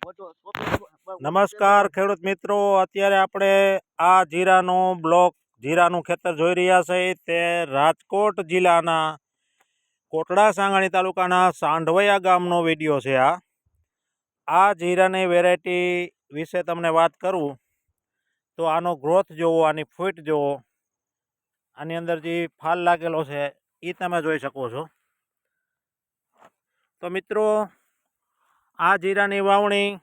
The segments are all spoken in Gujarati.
નમસ્કાર ખેડૂત મિત્રો, અત્યારે આપણે આ જીરાનો બ્લોક જીરાનું ખેતર જોઈ રહ્યા છે. તે રાજકોટ જિલ્લાના કોટડા સાંગાણી તાલુકાના સાંઢવયા ગામનો વિડીયો છે. આ જીરાની વેરાયટી વિશે તમને વાત કરું તો આનો ગ્રોથ જોવો, આની ફૂટ જોવો, આની અંદર જે ફાલ લાગેલો છે એ તમે જોઈ શકો છો. તો મિત્રો, આ જીરાની વાવણી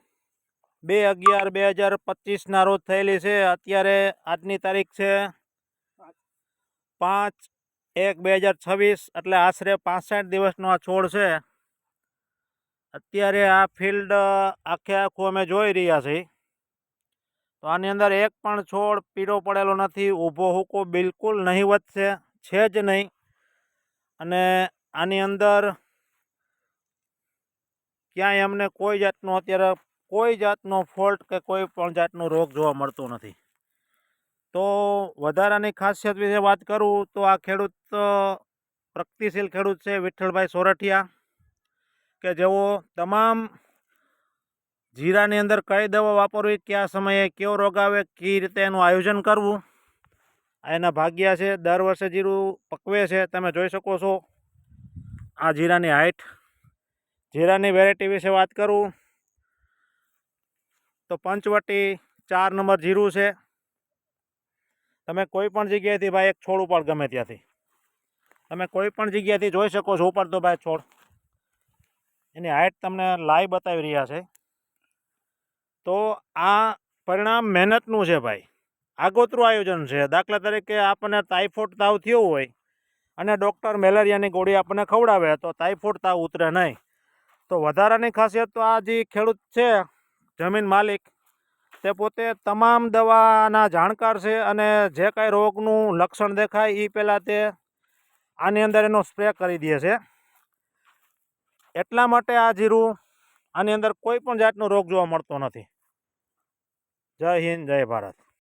2/11/2025 રોજ થયેલી છે. અત્યારે આજની તારીખ છે 5/1/2026, એટલે આશરે 65 દિવસનો આ છોડ છે. અત્યારે આ ફિલ્ડ આખે આખું અમે જોઈ રહ્યા છીએ. તો આની અંદર એક પણ છોડ પીળો પડેલો નથી, ઊભો હુકો બિલકુલ નહીવત છે જ નહીં. અને આની અંદર ક્યાંય અમને કોઈ જાતનો અત્યારે કોઈ જાતનો ફોલ્ટ કે કોઈ પણ જાતનો રોગ જોવા મળતો નથી. તો વધારાની ખાસિયત વિશે વાત કરું તો આ ખેડૂત પ્રગતિશીલ ખેડૂત છે, વિઠ્ઠલભાઈ સોરઠિયા, કે જેઓ તમામ જીરાની અંદર કઈ દવા વાપરવી, કયા સમયે કયો રોગ આવે, કઈ રીતે એનું આયોજન કરવું, એના ભાગ્યા છે. દર વર્ષે જીરું પકવે છે, તમે જોઈ શકો છો. આ જીરાની હાઈટ. જીરાની વેરાયટી વિશે વાત કરું તો પંચવટી 4 નંબર જીરું છે. તમે કોઈ પણ જગ્યાએથી ભાઈ એક છોડ ઉપર ગમે ત્યાંથી તમે કોઈ પણ જગ્યાએથી જોઈ શકો છો ઉપર તો ભાઈ છોડ. એની હાઈટ તમને લાઈવ બતાવી રહ્યા છે. તો આ પરિણામ મહેનતનું છે ભાઈ, આગોતરું આયોજન છે. દાખલા તરીકે આપણને ટાઇફોઇડ તાવ થયો હોય અને ડૉક્ટર મેલેરિયાની ગોળી આપણને ખવડાવે તો ટાઇફોઇડ તાવ ઉતરે નહીં. તો વધારાની ખાસિયત તો આ જે ખેડૂત છે, જમીન માલિક, તે પોતે તમામ દવાના જાણકાર છે. અને જે કાંઈ રોગનું લક્ષણ દેખાય એ પહેલાં તે આની અંદર એનો સ્પ્રે કરી દે છે. એટલા માટે આ જીરું આની અંદર કોઈ પણ જાતનો રોગ જોવા મળતો નથી. જય હિન્દ, જય ભારત.